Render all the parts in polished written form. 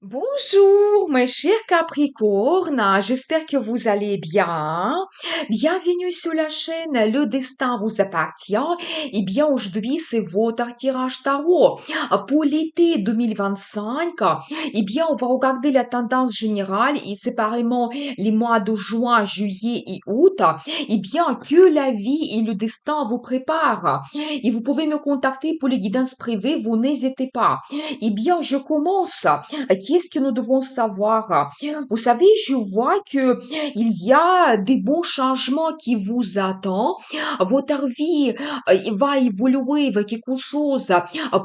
Bonjour, mes chers Capricornes, j'espère que vous allez bien. Bienvenue sur la chaîne Le Destin vous appartient. Eh bien, aujourd'hui, c'est votre tirage tarot pour l'été 2025. Eh bien, on va regarder la tendance générale et séparément les mois de juin, juillet et août. Eh bien, que la vie et le destin vous préparent. Et vous pouvez me contacter pour les guidances privées, vous n'hésitez pas. Eh bien, je commence. Qu'est-ce que nous devons savoir? Vous savez, je vois que il y a des bons changements qui vous attendent. Votre vie va évoluer vers quelque chose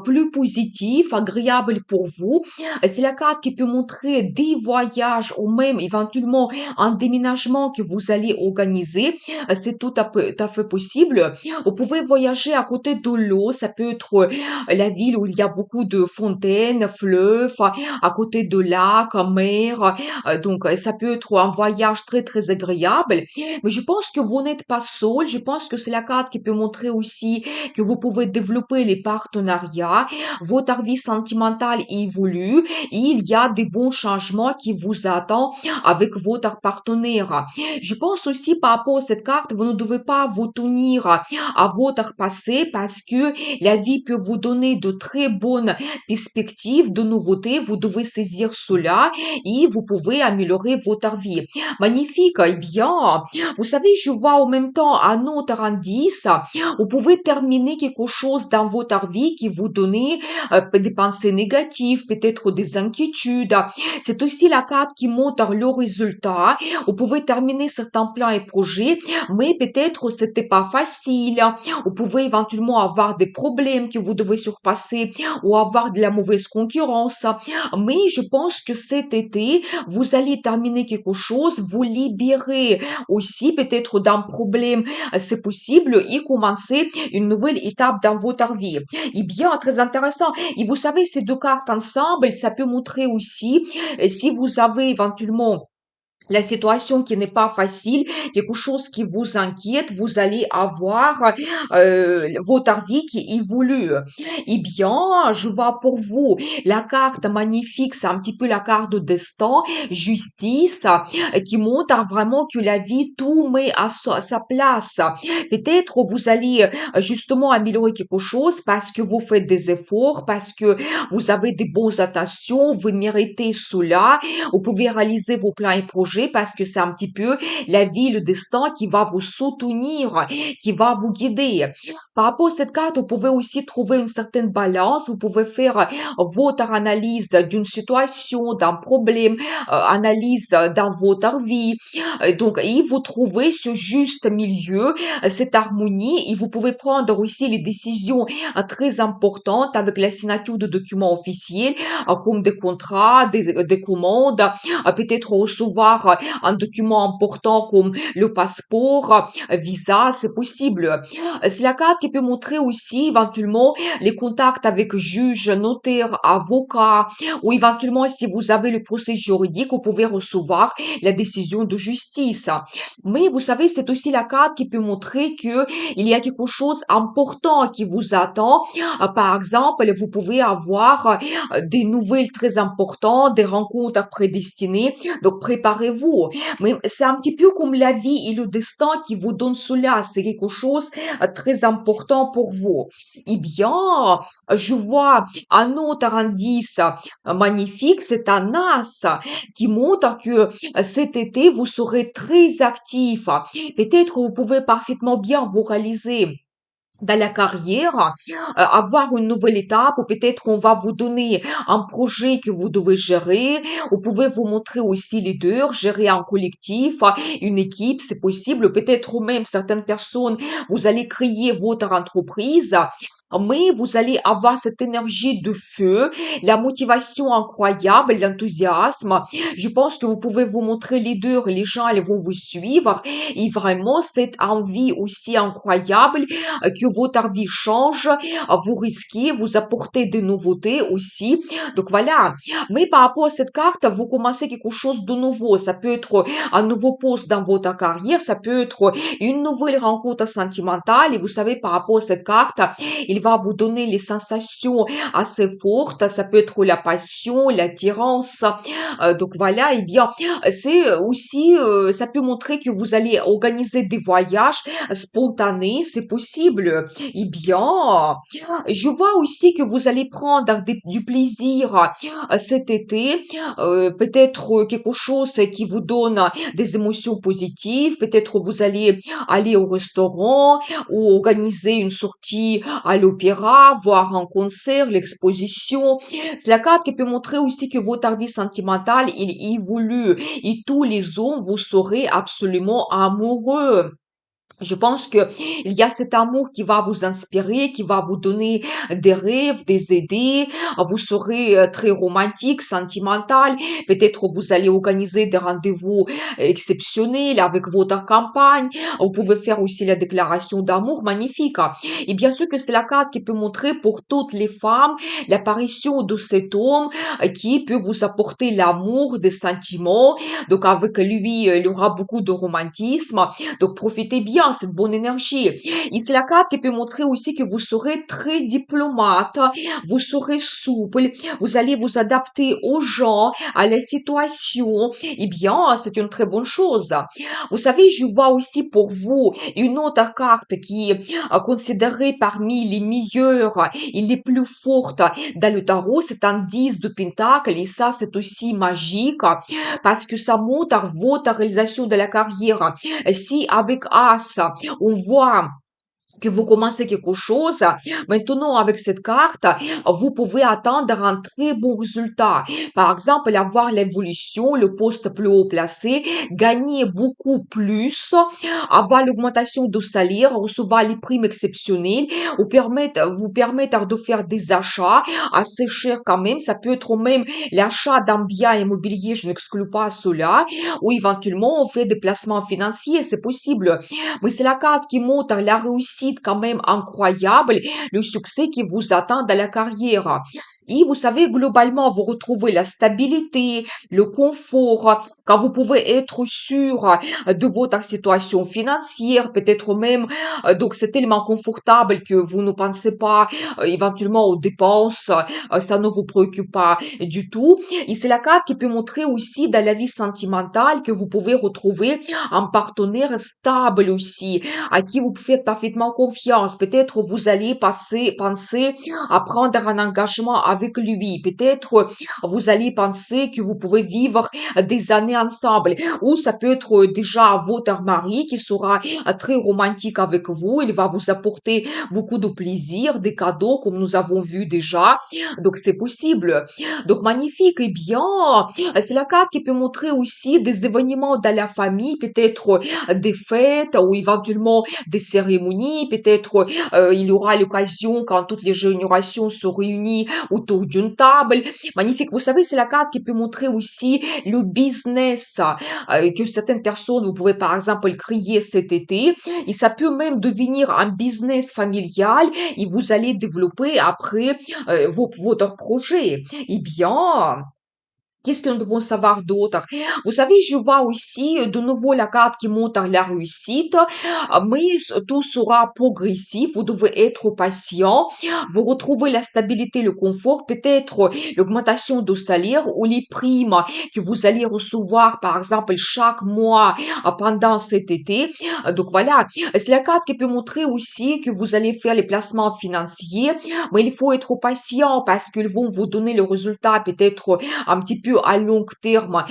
plus positif, agréable pour vous. C'est la carte qui peut montrer des voyages ou même éventuellement un déménagement que vous allez organiser. C'est tout à fait possible. Vous pouvez voyager à côté de l'eau. Ça peut être la ville où il y a beaucoup de fontaines, fleuves, à côté de lacs, mer. Donc, ça peut être un voyage très, très agréable. Mais je pense que vous n'êtes pas seul. Je pense que c'est la carte qui peut montrer aussi que vous pouvez développer les partenariats. Votre vie sentimentale évolue et il y a des bons changements qui vous attendent avec votre partenaire. Je pense aussi par rapport à cette carte, vous ne devez pas vous tenir à votre passé parce que la vie peut vous donner de très bonnes perspectives, de nouveautés. Vous devez saisir cela et vous pouvez améliorer votre vie. Magnifique. Eh bien, vous savez, je vois en même temps un autre indice. Vous pouvez terminer quelque chose dans votre vie qui vous donnait des pensées négatives, peut-être des inquiétudes. C'est aussi la carte qui montre le résultat. Vous pouvez terminer certains plans et projets, mais peut-être c'était pas facile. Vous pouvez éventuellement avoir des problèmes que vous devez surpasser ou avoir de la mauvaise concurrence. Mais je pense que cet été, vous allez terminer quelque chose, vous libérer aussi peut-être d'un problème, c'est possible, et commencer une nouvelle étape dans votre vie. Et bien, très intéressant. Et vous savez, ces deux cartes ensemble, ça peut montrer aussi si vous avez éventuellement la situation qui n'est pas facile, quelque chose qui vous inquiète, vous allez avoir votre vie qui évolue. Eh bien, je vois pour vous la carte magnifique, c'est un petit peu la carte de destin, justice, qui montre vraiment que la vie tout met à sa place. Peut-être vous allez justement améliorer quelque chose parce que vous faites des efforts, parce que vous avez des bonnes intentions, vous méritez cela, vous pouvez réaliser vos plans et projets parce que c'est un petit peu la vie, le destin qui va vous soutenir, qui va vous guider. Par rapport à cette carte, vous pouvez aussi trouver une certaine balance. Vous pouvez faire votre analyse d'une situation, d'un problème, analyse dans votre vie. Donc, et vous trouvez ce juste milieu, cette harmonie, et vous pouvez prendre aussi les décisions très importantes avec la signature de documents officiels, comme des contrats, des commandes, peut-être recevoir un document important comme le passeport, visa, c'est possible. C'est la carte qui peut montrer aussi éventuellement les contacts avec juges, notaires, avocats, ou éventuellement si vous avez le procès juridique, vous pouvez recevoir la décision de justice. Mais vous savez, c'est aussi la carte qui peut montrer que il y a quelque chose d'important qui vous attend. Par exemple, vous pouvez avoir des nouvelles très importantes, des rencontres prédestinées. Donc, préparez-vous. Mais c'est un petit peu comme la vie et le destin qui vous donnent cela. C'est quelque chose très important pour vous. Eh bien, je vois un autre indice magnifique, c'est un as qui montre que cet été, vous serez très actif. Peut-être vous pouvez parfaitement bien vous réaliser dans la carrière, avoir une nouvelle étape, ou peut-être on va vous donner un projet que vous devez gérer. Vous pouvez vous montrer aussi leader, gérer un collectif, une équipe, c'est possible. Peut-être même certaines personnes, vous allez créer votre entreprise. Mais vous allez avoir cette énergie de feu, la motivation incroyable, l'enthousiasme. Je pense que vous pouvez vous montrer leader, les gens ils vont vous suivre. Et vraiment, cette envie aussi incroyable que votre vie change, vous risquez, vous apportez des nouveautés aussi. Donc voilà. Mais par rapport à cette carte, vous commencez quelque chose de nouveau. Ça peut être un nouveau poste dans votre carrière, ça peut être une nouvelle rencontre sentimentale. Et vous savez, par rapport à cette carte, il il va vous donner les sensations assez fortes. Ça peut être la passion, l'attirance. Donc voilà, eh bien, c'est aussi, ça peut montrer que vous allez organiser des voyages spontanés, c'est possible. Eh bien, je vois aussi que vous allez prendre du plaisir cet été, peut-être quelque chose qui vous donne des émotions positives, peut-être vous allez aller au restaurant ou organiser une sortie à l'opéra, voir un concert, l'exposition. C'est la carte qui peut montrer aussi que votre vie sentimentale, il évolue et tous les hommes, vous serez absolument amoureux. Je pense que il y a cet amour qui va vous inspirer, qui va vous donner des rêves, des idées. Vous serez très romantique, sentimental. Peut-être vous allez organiser des rendez-vous exceptionnels avec votre campagne. Vous pouvez faire aussi la déclaration d'amour magnifique. Et bien sûr que c'est la carte qui peut montrer pour toutes les femmes l'apparition de cet homme qui peut vous apporter l'amour, des sentiments. Donc avec lui, il y aura beaucoup de romantisme. Donc, profitez bien cette bonne énergie. Et c'est la carte qui peut montrer aussi que vous serez très diplomate, vous serez souple, vous allez vous adapter aux gens, à la situation. Eh bien, c'est une très bonne chose. Vous savez, je vois aussi pour vous une autre carte qui est considérée parmi les meilleures et les plus fortes dans le tarot. C'est un 10 de pentacle et ça, c'est aussi magique parce que ça montre votre réalisation de la carrière. Si avec As, on voit que vous commencez quelque chose, maintenant avec cette carte, vous pouvez attendre un très bon résultat. Par exemple, avoir l'évolution, le poste plus haut placé, gagner beaucoup plus, avoir l'augmentation de salaire, recevoir les primes exceptionnelles, vous permettre de faire des achats assez chers quand même. Ça peut être même l'achat d'un bien immobilier, je n'exclus pas cela, ou éventuellement on fait des placements financiers, c'est possible. Mais c'est la carte qui montre la réussite quand même incroyable, le succès qui vous attend dans la carrière. Et vous savez, globalement, vous retrouvez la stabilité, le confort, quand vous pouvez être sûr de votre situation financière, peut-être même, donc c'est tellement confortable que vous ne pensez pas éventuellement aux dépenses, ça ne vous préoccupe pas du tout. Et c'est la carte qui peut montrer aussi dans la vie sentimentale que vous pouvez retrouver un partenaire stable aussi, à qui vous faites parfaitement confiance. Peut-être vous allez penser à prendre un engagement avec lui. Peut-être vous allez penser que vous pouvez vivre des années ensemble. Ou ça peut être déjà votre mari qui sera très romantique avec vous. Il va vous apporter beaucoup de plaisir, des cadeaux comme nous avons vu déjà. Donc c'est possible. Donc magnifique. Eh bien, c'est la carte qui peut montrer aussi des événements dans la famille, peut-être des fêtes ou éventuellement des cérémonies. Peut-être il y aura l'occasion quand toutes les générations se réunissent autour d'une table. Magnifique. Vous savez, c'est la carte qui peut montrer aussi le business que certaines personnes, vous pouvez par exemple créer cet été. Et ça peut même devenir un business familial et vous allez développer après votre projet. Eh bien, qu'est-ce que nous devons savoir d'autre? Vous savez, je vois aussi de nouveau la carte qui montre la réussite, mais tout sera progressif. Vous devez être patient. Vous retrouvez la stabilité, le confort, peut-être l'augmentation de salaire ou les primes que vous allez recevoir, par exemple, chaque mois pendant cet été. Donc voilà, c'est la carte qui peut montrer aussi que vous allez faire les placements financiers, mais il faut être patient parce qu'ils vont vous donner le résultat peut-être un petit peu à long terme.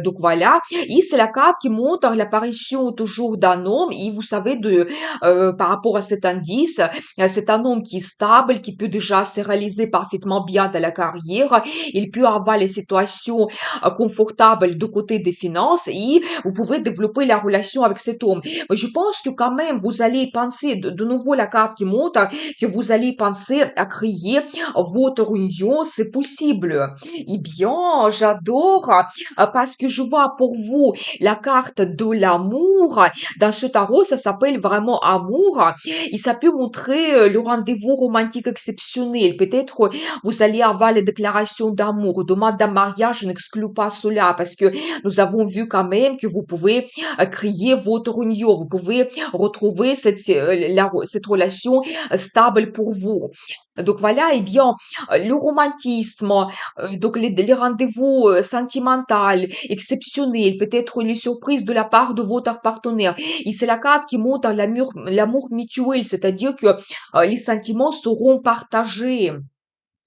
Donc voilà. Et c'est la carte qui montre l'apparition toujours d'un homme. Et vous savez, par rapport à cet indice, c'est un homme qui est stable, qui peut déjà se réaliser parfaitement bien dans la carrière. Il peut avoir les situations confortables de côté des finances et vous pouvez développer la relation avec cet homme. Mais je pense que quand même, vous allez penser, de nouveau la carte qui montre, que vous allez penser à créer votre union, c'est possible. Eh bien, j'adore parce que je vois pour vous la carte de l'amour. Dans ce tarot, ça s'appelle vraiment amour. Et ça peut montrer le rendez-vous romantique exceptionnel. Peut-être vous allez avoir les déclarations d'amour. Demande d'un mariage, je n'exclus pas cela parce que nous avons vu quand même que vous pouvez créer votre union. Vous pouvez retrouver cette relation stable pour vous. Donc voilà, eh bien, le romantisme, donc les rendez-vous sentimentaux, exceptionnels, peut-être les surprises de la part de votre partenaire. Et c'est la carte qui montre l'amour mutuel, c'est-à-dire que les sentiments seront partagés.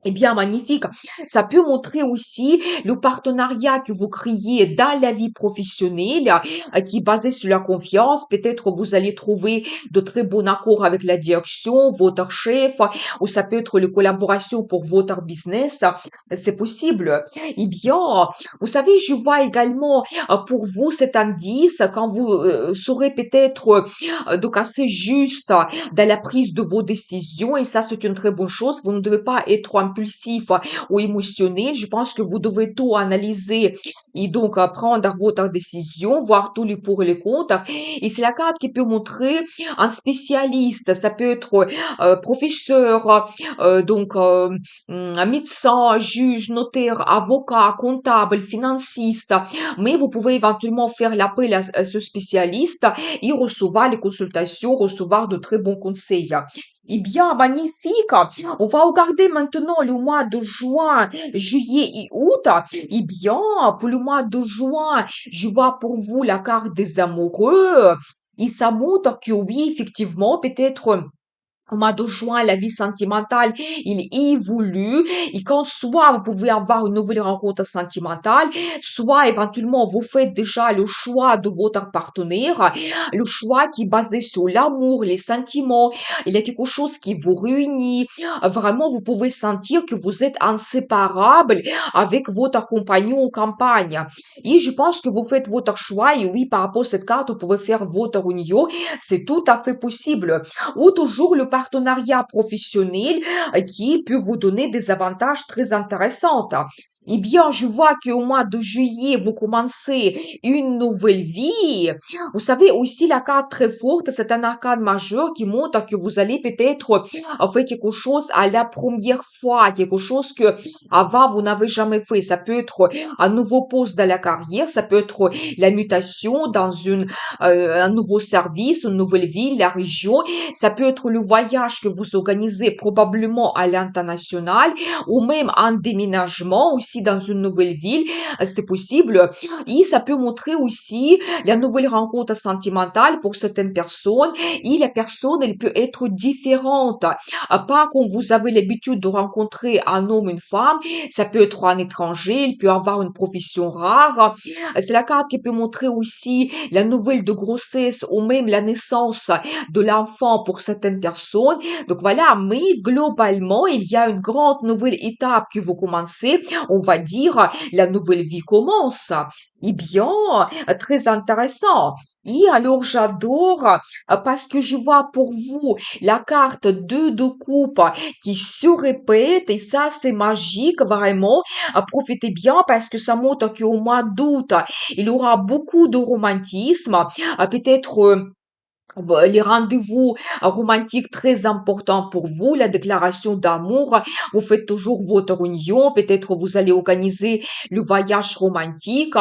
Eh bien, magnifique. Ça peut montrer aussi le partenariat que vous créez dans la vie professionnelle, qui est basé sur la confiance. Peut-être vous allez trouver de très bons accords avec la direction, votre chef, ou ça peut être la collaboration pour votre business. C'est possible. Eh bien, vous savez, je vois également pour vous cet indice quand vous serez peut-être donc assez juste dans la prise de vos décisions, et ça, c'est une très bonne chose. Vous ne devez pas être impulsif ou émotionnel. Je pense que vous devez tout analyser et donc prendre votre décision, voir tous les pour et les contre. Et c'est la carte qui peut montrer un spécialiste. Ça peut être professeur, un médecin, juge, notaire, avocat, comptable, financiste. Mais vous pouvez éventuellement faire l'appel à ce spécialiste et recevoir les consultations, recevoir de très bons conseils. Eh bien, magnifique. On va regarder maintenant le mois de juin, juillet et août. Eh bien, pour le mois de juin, je vois pour vous la carte des amoureux. Et ça montre que oui, effectivement, peut-être au mois de juin, la vie sentimentale, il évolue. Et quand soit vous pouvez avoir une nouvelle rencontre sentimentale, soit éventuellement vous faites déjà le choix de votre partenaire, le choix qui est basé sur l'amour, les sentiments. Il y a quelque chose qui vous réunit. Vraiment, vous pouvez sentir que vous êtes inséparables avec votre compagnon en campagne. Et je pense que vous faites votre choix. Et oui, par rapport à cette carte, vous pouvez faire votre union. C'est tout à fait possible. Ou toujours le partenariat professionnel qui peut vous donner des avantages très intéressants. Eh bien, je vois qu'au mois de juillet, vous commencez une nouvelle vie. Vous savez aussi la carte très forte, c'est un arcane majeur qui montre que vous allez peut-être faire quelque chose à la première fois, quelque chose que avant vous n'avez jamais fait. Ça peut être un nouveau poste dans la carrière, ça peut être la mutation dans un nouveau service, une nouvelle ville, la région. Ça peut être le voyage que vous organisez probablement à l'international ou même un déménagement aussi dans une nouvelle ville. C'est possible. Et ça peut montrer aussi la nouvelle rencontre sentimentale pour certaines personnes. Et la personne, elle peut être différente. Pas comme vous avez l'habitude de rencontrer un homme, une femme. Ça peut être un étranger. Il peut avoir une profession rare. C'est la carte qui peut montrer aussi la nouvelle de grossesse ou même la naissance de l'enfant pour certaines personnes. Donc voilà, mais globalement, il y a une grande nouvelle étape que vous commencez. On va dire, la nouvelle vie commence. Eh bien, très intéressant. Et alors, j'adore parce que je vois pour vous la carte 2 de coupe qui se répète et ça, c'est magique, vraiment. Profitez bien parce que ça montre qu'au mois d'août, il y aura beaucoup de romantisme, peut-être les rendez-vous romantiques très importants pour vous, la déclaration d'amour, vous faites toujours votre union, peut-être vous allez organiser le voyage romantique.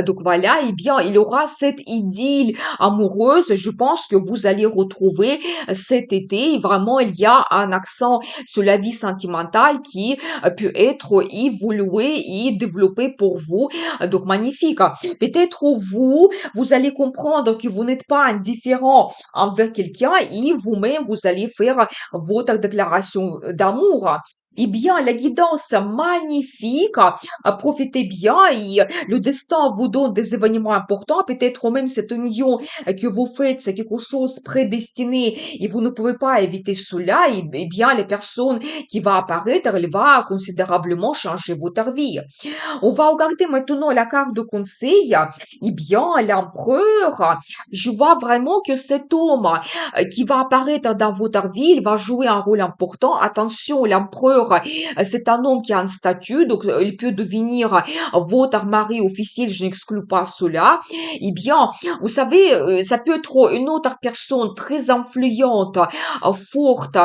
Donc voilà, eh bien, il y aura cette idylle amoureuse, je pense que vous allez retrouver cet été. Et vraiment, il y a un accent sur la vie sentimentale qui peut être évolué et développé pour vous. Donc magnifique. Peut-être vous allez comprendre que vous n'êtes pas indifférent envers quelqu'un et vous-même, vous allez faire votre déclaration d'amour. Eh bien, la guidance magnifique, profitez bien et le destin vous donne des événements importants, peut-être même cette union que vous faites, c'est quelque chose prédestiné et vous ne pouvez pas éviter cela, et, eh bien, les personnes qui vont apparaître, elle va considérablement changer votre vie. On va regarder maintenant la carte de conseil. Eh bien, l'empereur, je vois vraiment que cet homme qui va apparaître dans votre vie, il va jouer un rôle important. Attention, l'empereur, empereur, c'est un homme qui a un statut, donc il peut devenir votre mari officiel, je n'exclus pas cela. Eh bien, vous savez, ça peut être une autre personne très influente, forte,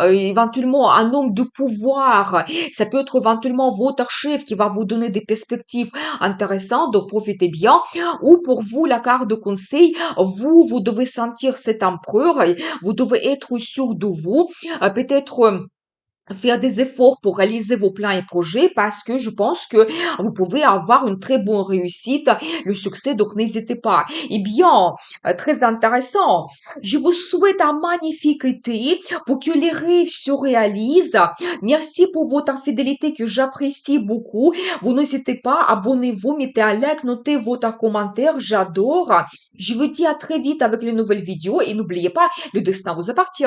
éventuellement un homme de pouvoir. Ça peut être éventuellement votre chef qui va vous donner des perspectives intéressantes, donc profitez bien. Ou pour vous, la carte de conseil, vous devez sentir cet empereur, vous devez être sûr de vous, peut-être faire des efforts pour réaliser vos plans et projets parce que je pense que vous pouvez avoir une très bonne réussite, le succès, donc n'hésitez pas. Eh bien, très intéressant. Je vous souhaite un magnifique été pour que les rêves se réalisent. Merci pour votre fidélité que j'apprécie beaucoup. Vous n'hésitez pas, abonnez-vous, mettez un like, notez votre commentaire, j'adore. Je vous dis à très vite avec les nouvelles vidéos et n'oubliez pas, le destin vous appartient.